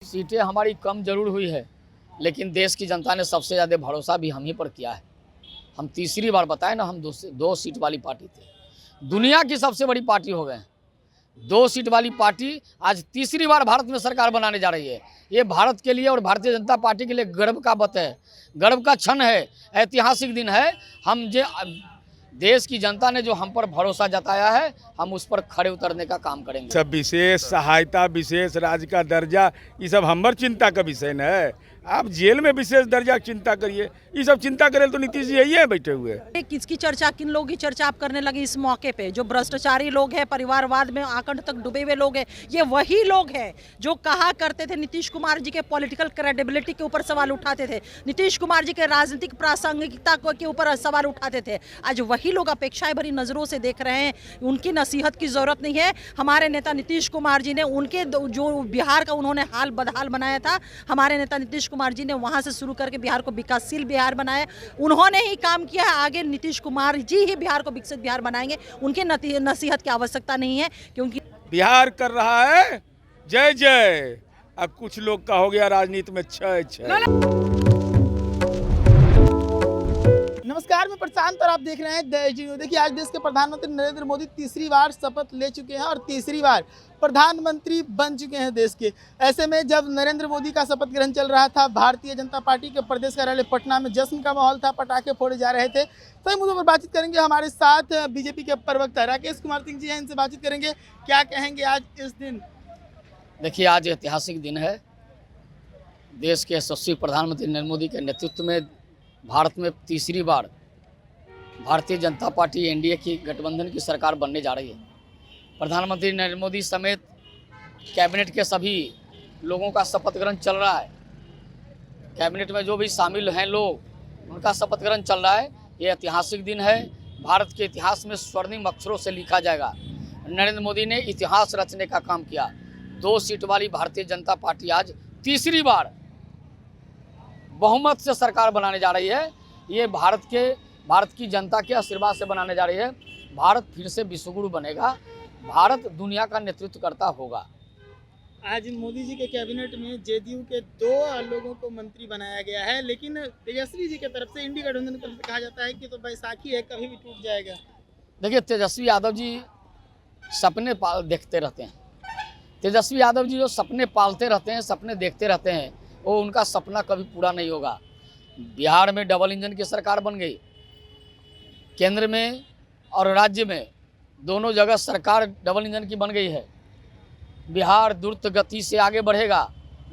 सीटें हमारी कम जरूर हुई है, लेकिन देश की जनता ने सबसे ज़्यादा भरोसा भी हम ही पर किया है। हम तीसरी बार बताए ना, हम दो सीट वाली पार्टी थे, दुनिया की सबसे बड़ी पार्टी हो गए। 2 सीट वाली पार्टी आज तीसरी बार भारत में सरकार बनाने जा रही है। ये भारत के लिए और भारतीय जनता पार्टी के लिए गर्व का बात है, गर्व का क्षण है, ऐतिहासिक दिन है। हम जो देश की जनता ने जो हम पर भरोसा जताया है, हम उस पर खड़े उतरने का काम करेंगे। सब विशेष सहायता, विशेष राज्य का दर्जा, ये सब हमार चिंता का विषय न है। आप जेल में विशेष दर्जा की चिंता करिए, ये सब चिंता करें तो नीतीश जी यही है बैठे हुए। किसकी चर्चा, किन लोगों की चर्चा आप करने लगे इस मौके पे? जो भ्रष्टाचारी लोग हैं, परिवारवाद में आकंठ तक डूबे हुए लोग हैं, ये वही लोग हैं जो कहा करते थे नीतीश कुमार जी के पॉलिटिकल क्रेडिबिलिटी के ऊपर सवाल उठाते थे, नीतीश कुमार जी के राजनीतिक प्रासंगिकता के ऊपर सवाल उठाते थे। आज वही लोग अपेक्षाएं भरी नजरों से देख रहे हैं। उनकी नसीहत की जरूरत नहीं है। हमारे नेता नीतीश कुमार जी ने उनके जो बिहार का उन्होंने हाल बदहाल बनाया था, हमारे नेता नीतीश कुमार जी ने वहां से शुरू करके बिहार को विकासशील बिहार बनाया। उन्होंने ही काम किया है, आगे नीतीश कुमार जी ही बिहार को विकसित बिहार बनाएंगे। उनके नसीहत की आवश्यकता नहीं है, क्योंकि बिहार कर रहा है जय जय। अब कुछ लोग का हो गया राजनीति में छय छय। नमस्कार, मैं प्रशांत और आप देख रहे हैं देश न्यूज़। देखिए, आज देश के प्रधानमंत्री नरेंद्र मोदी तीसरी बार शपथ ले चुके हैं और तीसरी बार प्रधानमंत्री बन चुके हैं देश के। ऐसे में जब नरेंद्र मोदी का शपथ ग्रहण चल रहा था, भारतीय जनता पार्टी के प्रदेश कार्यालय पटना में जश्न का माहौल था, पटाखे फोड़े जा रहे थे। सही मुद्दों पर बातचीत करेंगे। हमारे साथ बीजेपी के प्रवक्ता राकेश कुमार सिंह जी हैं, इनसे बातचीत करेंगे। क्या कहेंगे आज इस दिन? देखिए, आज ऐतिहासिक दिन है। देश के यशस्वी प्रधानमंत्री नरेंद्र मोदी के नेतृत्व में भारत में तीसरी बार भारतीय जनता पार्टी एनडीए की गठबंधन की सरकार बनने जा रही है। प्रधानमंत्री नरेंद्र मोदी समेत कैबिनेट के सभी लोगों का शपथ ग्रहण चल रहा है। कैबिनेट में जो भी शामिल हैं लोग, उनका शपथ ग्रहण चल रहा है। ये ऐतिहासिक दिन है, भारत के इतिहास में स्वर्णिम अक्षरों से लिखा जाएगा। नरेंद्र मोदी ने इतिहास रचने का काम किया। 2 सीट वाली भारतीय जनता पार्टी आज तीसरी बार बहुमत से सरकार बनाने जा रही है। ये भारत की जनता के आशीर्वाद से बनाने जा रही है। भारत फिर से विश्वगुरु बनेगा, भारत दुनिया का नेतृत्व करता होगा। आज मोदी जी के कैबिनेट में जेडीयू के 2 लोगों को मंत्री बनाया गया है, लेकिन तेजस्वी जी की तरफ से इंडी गठबंधन की तरफ से कहा जाता है कि तो बैसाखी है, कभी भी टूट जाएगा। देखिए, तेजस्वी यादव जी सपने देखते रहते हैं। तेजस्वी यादव जी जो सपने पालते रहते हैं, सपने देखते रहते हैं, वो उनका सपना कभी पूरा नहीं होगा। बिहार में डबल इंजन की सरकार बन गई, केंद्र में और राज्य में दोनों जगह सरकार डबल इंजन की बन गई है। बिहार द्रुत गति से आगे बढ़ेगा,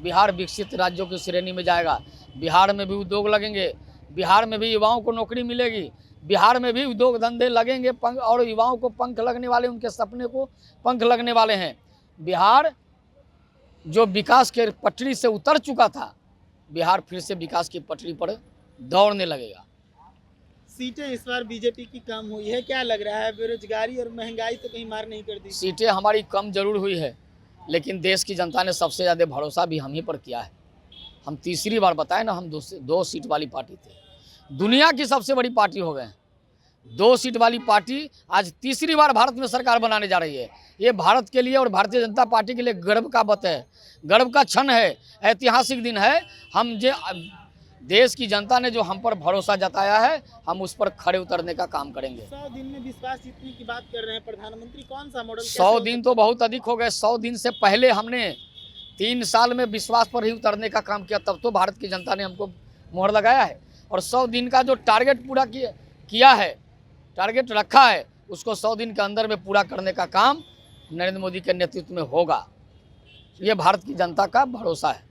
बिहार विकसित राज्यों की श्रेणी में जाएगा। बिहार में भी उद्योग लगेंगे, बिहार में भी युवाओं को नौकरी मिलेगी, बिहार में भी उद्योग धंधे लगेंगे और युवाओं को पंख लगने वाले, उनके सपने को पंख लगने वाले हैं। बिहार जो विकास के पटरी से उतर चुका था, बिहार फिर से विकास की पटरी पर दौड़ने लगेगा। सीटें इस बार बीजेपी की कम हुई है, क्या लग रहा है? बेरोजगारी और महंगाई तो कहीं मार नहीं कर दी? सीटें हमारी कम जरूर हुई है, लेकिन देश की जनता ने सबसे ज़्यादा भरोसा भी हम ही पर किया है। हम तीसरी बार बताए ना, हम 2 सीट वाली पार्टी थे, दुनिया की सबसे बड़ी पार्टी हो गए। 2 सीट वाली पार्टी आज तीसरी बार भारत में सरकार बनाने जा रही है। ये भारत के लिए और भारतीय जनता पार्टी के लिए गर्व का बात है, गर्व का क्षण है, ऐतिहासिक दिन है। हम जो देश की जनता ने जो हम पर भरोसा जताया है, हम उस पर खड़े उतरने का काम करेंगे। 100 दिन में विश्वास जीतने की बात कर रहे हैं प्रधानमंत्री, कौन सा मॉडल? 100 दिन तो बहुत अधिक हो गए। 100 दिन से पहले हमने 3 साल में विश्वास पर ही उतरने का काम किया, तब तो भारत की जनता ने हमको मोहर लगाया है। और 100 दिन का जो टारगेट पूरा किया है, टारगेट रखा है, उसको 100 दिन के अंदर में पूरा करने का काम नरेंद्र मोदी के नेतृत्व में होगा। ये भारत की जनता का भरोसा है।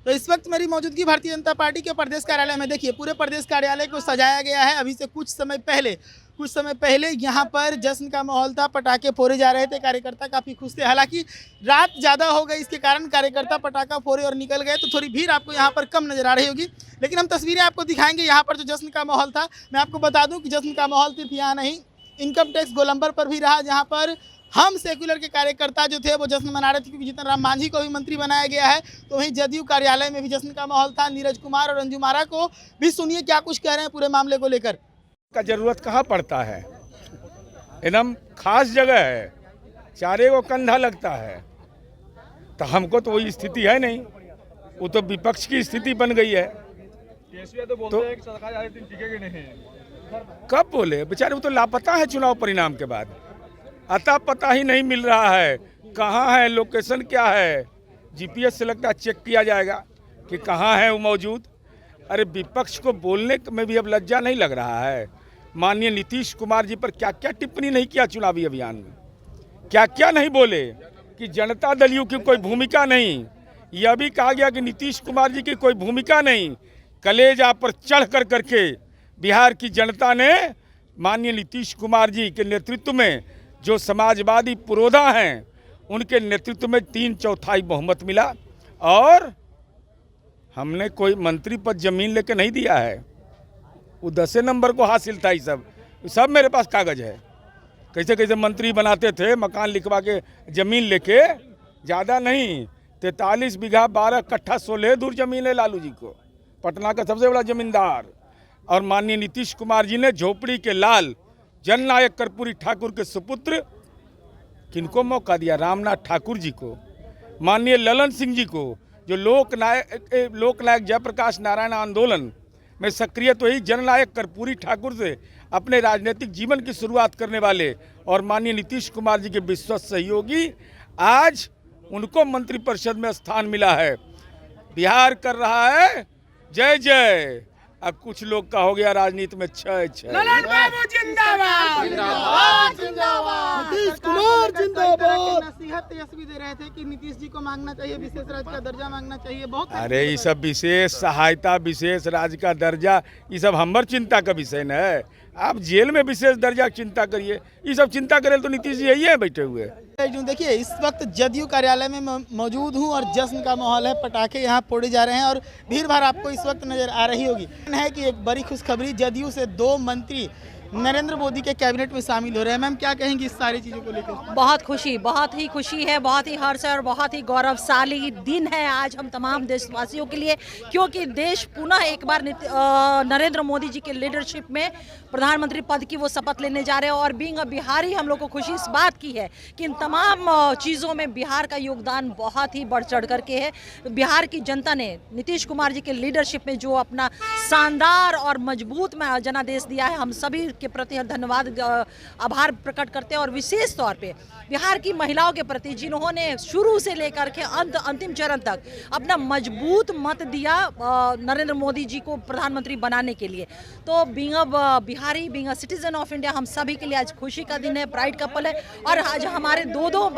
तो इस वक्त मेरी मौजूदगी भारतीय जनता पार्टी के प्रदेश कार्यालय में। देखिए, पूरे प्रदेश कार्यालय को सजाया गया है। अभी से कुछ समय पहले यहाँ पर जश्न का माहौल था, पटाखे फोड़े जा रहे थे, कार्यकर्ता काफ़ी खुश थे। हालांकि रात ज़्यादा हो गई, इसके कारण कार्यकर्ता पटाखा फोड़े और निकल गए, तो थोड़ी भीड़ आपको यहाँ पर कम नजर आ रही होगी। लेकिन हम तस्वीरें आपको दिखाएंगे यहाँ पर जो जश्न का माहौल था। मैं आपको बता दूँ कि जश्न का माहौल सिर्फ यहाँ नहीं, इनकम टैक्स गोलंबर पर भी रहा, जहाँ पर हम सेक्युलर के कार्यकर्ता जो थे वो जश्न मना रहे थे, क्योंकि जीतन राम मांझी को भी मंत्री बनाया गया है। तो वहीं जदयू कार्यालय में भी जश्न का माहौल था। नीरज कुमार और अंजुम आरा को भी सुनिए क्या कुछ कह रहे हैं पूरे मामले को लेकर। का जरूरत कहाँ पड़ता है, एकदम खास जगह है, चारे को कंधा लगता है, तो हमको तो वही स्थिति है नहीं। वो तो विपक्ष की स्थिति बन गई है। केसीआर तो बोलते हैं कि सरकार आए दिन टिकेगी नहीं। कब बोले बेचारे, वो तो लापता है चुनाव परिणाम के बाद, अता पता ही नहीं मिल रहा है कहाँ है, लोकेशन क्या है। जीपीएस से लगता है चेक किया जाएगा कि कहाँ है वो मौजूद। अरे विपक्ष को बोलने में भी अब लज्जा नहीं लग रहा है। माननीय नीतीश कुमार जी पर क्या क्या टिप्पणी नहीं किया चुनावी अभियान में, क्या क्या नहीं बोले कि जनता दलियों की कोई भूमिका नहीं। यह भी कहा गया कि नीतीश कुमार जी की कोई भूमिका नहीं। कलेजा पर चढ़ कर करके बिहार की जनता ने माननीय नीतीश कुमार जी के नेतृत्व में, जो समाजवादी पुरोधा हैं, उनके नेतृत्व में 3/4 बहुमत मिला। और हमने कोई मंत्री पद जमीन लेके नहीं दिया है, वो 10 नंबर को हासिल था। ये सब मेरे पास कागज है, कैसे कैसे मंत्री बनाते थे, मकान लिखवा के जमीन लेके, ज़्यादा नहीं। 43 बीघा 12 कट्ठा 16 दूर जमीन है लालू जी को, पटना का सबसे बड़ा जमींदार। और माननीय नीतीश कुमार जी ने झोपड़ी के लाल जननायक कर्पूरी ठाकुर के सुपुत्र किनको मौका दिया, रामनाथ ठाकुर जी को, माननीय ललन सिंह जी को, जो लोकनायक जयप्रकाश नारायण आंदोलन में सक्रिय, तो ही जननायक कर्पूरी ठाकुर से अपने राजनीतिक जीवन की शुरुआत करने वाले और माननीय नीतीश कुमार जी के विश्वस्त सहयोगी, आज उनको मंत्रिपरिषद में स्थान मिला है। बिहार कर रहा है जय जय। अब कुछ लोग का हो गया राजनीति में छय छय। नीतीश कुमार जिंदाबाद। नसीहत तेजस्वी दे रहे थे कि नीतीश जी को मांगना चाहिए, विशेष राज्य का दर्जा मांगना चाहिए। बहुत अरे ये सब विशेष सहायता, विशेष राज्य का दर्जा, ये सब हमर चिंता का विषय न है। आप जेल में विशेष दर्जा की चिंता करिए, ये सब चिंता करे तो नीतीश जी यही है बैठे हुए। देखिए इस वक्त जदयू कार्यालय में मौजूद हूं और जश्न का माहौल है, पटाखे यहां फोड़े जा रहे हैं और भीड़ भाड़ आपको इस वक्त नजर आ रही होगी। है कि एक बड़ी खुशखबरी, जदयू से 2 मंत्री नरेंद्र मोदी के कैबिनेट में शामिल हो रहे हैं। मैम क्या कहेंगी इस सारी चीज़ों को लेकर? बहुत ही खुशी है, बहुत ही हर्ष है और बहुत ही गौरवशाली दिन है आज हम तमाम देशवासियों के लिए, क्योंकि देश पुनः एक बार नरेंद्र मोदी जी के लीडरशिप में प्रधानमंत्री पद की वो शपथ लेने जा रहे हैं। और बीइंग अ बिहारी हम लोग को खुशी इस बात की है कि इन तमाम चीज़ों में बिहार का योगदान बहुत ही बढ़ चढ़ करके है। बिहार की जनता ने नीतीश कुमार जी के लीडरशिप में जो अपना शानदार और मजबूत जनादेश दिया है, हम सभी के प्रति धन्यवाद आभार प्रकट करते हैं। और विशेष तौर पे बिहार की महिलाओं के प्रति जिन्होंने शुरू से लेकर के अंतिम चरण तक अपना मजबूत मत दिया नरेंद्र मोदी जी को प्रधानमंत्री बनाने के लिए। तो being a Bihari, being a citizen of India, हम सभी के लिए आज खुशी का दिन है, प्राइड का पल है। और आज हमारे दो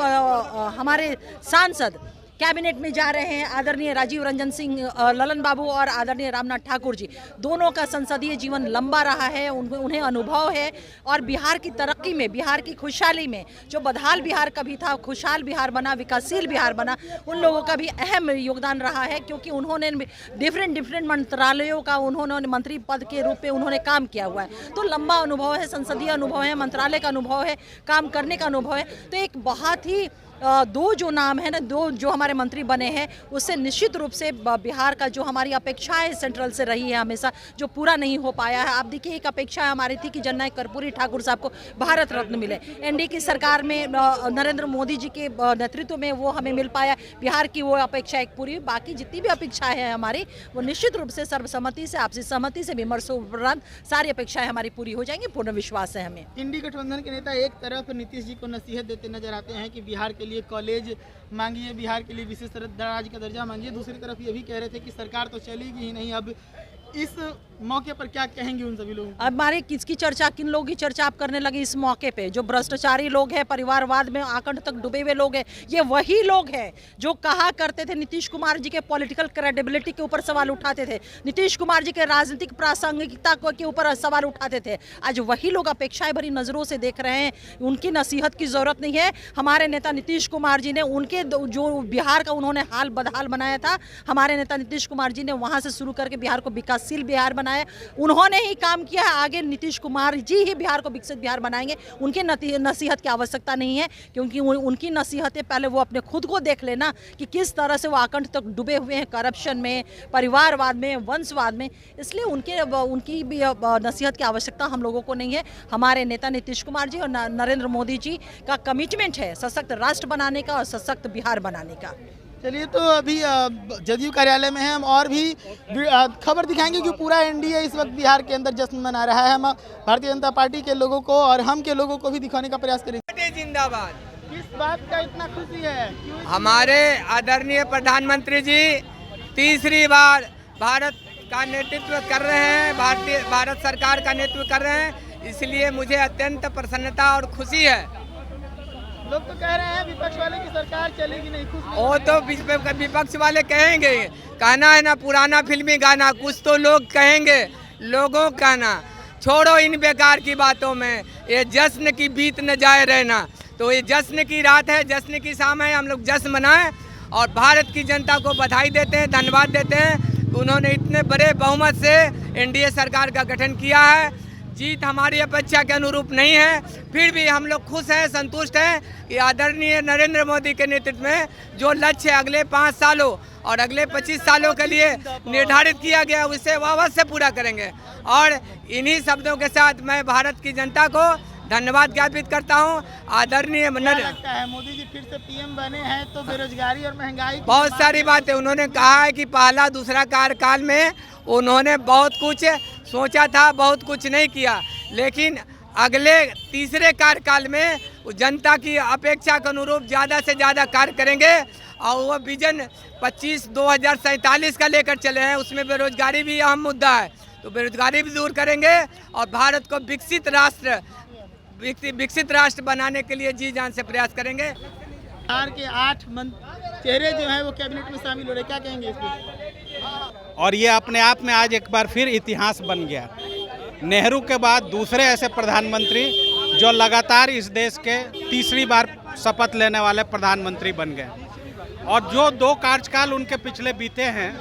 हमारे सांसद कैबिनेट में जा रहे हैं, आदरणीय राजीव रंजन सिंह ललन बाबू और आदरणीय रामनाथ ठाकुर जी। दोनों का संसदीय जीवन लंबा रहा है, उन्हें अनुभव है और बिहार की तरक्की में, बिहार की खुशहाली में, जो बदहाल बिहार कभी था खुशहाल बिहार बना, विकासशील बिहार बना, उन लोगों का भी अहम योगदान रहा है। क्योंकि उन्होंने डिफरेंट मंत्रालयों का उन्होंने मंत्री पद के रूप में उन्होंने काम किया हुआ है। तो लंबा अनुभव है, संसदीय अनुभव है, मंत्रालय का अनुभव है, काम करने का अनुभव है। तो एक बहुत ही 2 जो नाम है ना, 2 जो हमारे मंत्री बने हैं, उससे निश्चित रूप से बिहार का जो हमारी अपेक्षाएं सेंट्रल से रही है हमेशा, जो पूरा नहीं हो पाया है। आप देखिए एक अपेक्षा हमारी थी कि जननायक कर्पूरी ठाकुर साहब को भारत रत्न मिले। एनडीए की सरकार में नरेंद्र मोदी जी के नेतृत्व में वो हमें मिल पाया। बिहार की वो अपेक्षा एक पूरी, बाकी जितनी भी अपेक्षाएं हैं हमारी, वो निश्चित रूप से सर्वसम्मति से, आपसी सहमति से, विमर्शों उपरांत सारी अपेक्षाएं हमारी पूरी हो जाएंगी। पूर्ण विश्वास है हमें। इंडी गठबंधन के नेता एक तरफ नीतीश जी को नसीहत देते नजर आते हैं कि बिहार के लिए कॉलेज मांगिए, बिहार के लिए विशेष राज्य का दर्जा मांगिए। दूसरी तरफ ये भी कह रहे थे कि सरकार तो चलेगी ही नहीं। अब इस मौके पर क्या कहेंगे उन सभी लोगों? अब हमारे किसकी चर्चा, किन लोगों की चर्चा आप करने लगे इस मौके पे? जो भ्रष्टाचारी लोग हैं, परिवारवाद में आकंठ तक डूबे हुए लोग हैं, ये वही लोग हैं जो कहा करते थे नीतीश कुमार जी के पॉलिटिकल क्रेडिबिलिटी के ऊपर सवाल उठाते थे, नीतीश कुमार जी के राजनीतिक प्रासंगिकता के ऊपर सवाल उठाते थे। आज वही लोग अपेक्षाएं भरी नजरों से देख रहे हैं। उनकी नसीहत की जरूरत नहीं है। हमारे नेता नीतीश कुमार जी ने उनके जो बिहार का उन्होंने हाल बदहाल बनाया था, हमारे नेता नीतीश कुमार जी ने वहां से शुरू करके बिहार को विकासशील बिहार बनाया। उन्होंने ही काम किया है, आगे नीतीश कुमार जी ही बिहार को विकसित बिहार बनाएंगे। उनके नसीहत की आवश्यकता नहीं है, क्योंकि उनकी नसीहतें पहले वो अपने खुद को देख लेना कि किस तरह से वो आकंठ तक डूबे हुए हैं, करप्शन में, परिवारवाद में, वंशवाद में। इसलिए उनकी भी नसीहत की आवश्यकता हम लोगों को नहीं है। हमारे नेता नीतीश कुमार जी और नरेंद्र मोदी जी का कमिटमेंट है सशक्त राष्ट्र बनाने का और सशक्त बिहार बनाने का। चलिए, तो अभी जदयू कार्यालय में हैं हम, और भी खबर दिखाएंगे कि पूरा एनडीए इस वक्त बिहार के अंदर जश्न मना रहा है। हम भारतीय जनता पार्टी के लोगों को और हम के लोगों को भी दिखाने का प्रयास करेंगे। जिंदाबाद। किस बात का इतना खुशी है? हमारे आदरणीय प्रधानमंत्री जी तीसरी बार भारत का नेतृत्व कर रहे हैं, भारत सरकार का नेतृत्व कर रहे हैं, इसलिए मुझे अत्यंत प्रसन्नता और खुशी है। लोग तो कह रहे हैं विपक्ष वाले की सरकार चलेगी नहीं, खुश नहीं। वो तो विपक्ष वाले कहेंगे, कहना है ना पुराना फिल्मी गाना, कुछ तो लोग कहेंगे, लोगों का ना छोड़ो इन बेकार की बातों में, ये जश्न की बीत न जाए रहना। तो ये जश्न की रात है, जश्न की शाम है, हम लोग जश्न मनाएं और भारत की जनता को बधाई देते हैं, धन्यवाद देते हैं। उन्होंने इतने बड़े बहुमत से एनडीए सरकार का गठन किया है। जीत हमारी अपेक्षा के अनुरूप नहीं है, फिर भी हम लोग खुश हैं, संतुष्ट हैं कि आदरणीय नरेंद्र मोदी के नेतृत्व में जो लक्ष्य अगले 5 सालों और अगले 25 सालों के लिए निर्धारित किया गया उसे अवश्य पूरा करेंगे। और इन्हीं शब्दों के साथ मैं भारत की जनता को धन्यवाद ज्ञापित करता हूँ। आदरणीय लगता है मोदी जी फिर से पीएम बने हैं तो बेरोजगारी और महंगाई बहुत सारी बातें उन्होंने कहा है कि पहला दूसरा कार्यकाल में उन्होंने बहुत कुछ सोचा था, बहुत कुछ नहीं किया, लेकिन अगले तीसरे कार्यकाल में जनता की अपेक्षा के अनुरूप ज़्यादा से ज़्यादा कार्य करेंगे। और वो विजन 2047 का लेकर चले हैं, उसमें बेरोजगारी भी अहम मुद्दा है, तो बेरोजगारी भी दूर करेंगे और भारत को विकसित राष्ट्र बनाने के लिए जी जान से प्रयास करेंगे। बिहार के 8 चेहरे जो हैं वो कैबिनेट में शामिल हो रहे, क्या कहेंगे इस पर? और ये अपने आप में आज एक बार फिर इतिहास बन गया। नेहरू के बाद दूसरे ऐसे प्रधानमंत्री जो लगातार इस देश के तीसरी बार शपथ लेने वाले प्रधानमंत्री बन गए। और जो 2 कार्यकाल उनके पिछले बीते हैं,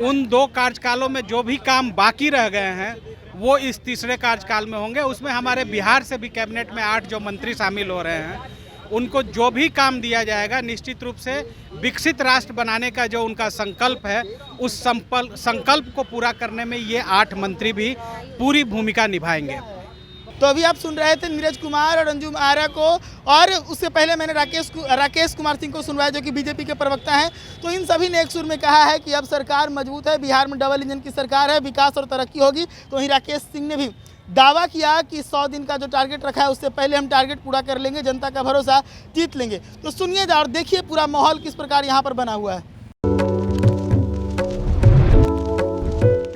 उन 2 कार्यकालों में जो भी काम बाकी रह गए हैं वो इस तीसरे कार्यकाल में होंगे। उसमें हमारे बिहार से भी कैबिनेट में 8 जो मंत्री शामिल हो रहे हैं, उनको जो भी काम दिया जाएगा निश्चित रूप से विकसित राष्ट्र बनाने का जो उनका संकल्प है, उस संकल्प को पूरा करने में ये 8 मंत्री भी पूरी भूमिका निभाएंगे। तो अभी आप सुन रहे थे नीरज कुमार और अंजुम आरा को, और उससे पहले मैंने राकेश कुमार सिंह को सुनवाया जो कि बीजेपी के प्रवक्ता हैं। तो इन सभी ने एक सुर में कहा है कि अब सरकार मजबूत है, बिहार में डबल इंजन की सरकार है, विकास और तरक्की होगी। तो वहीं राकेश सिंह ने भी दावा किया कि 100 दिन का जो टारगेट रखा है उससे पहले हम टारगेट पूरा कर लेंगे, जनता का भरोसा जीत लेंगे। तो सुनिए और देखिए पूरा माहौल किस प्रकार यहाँ पर बना हुआ है।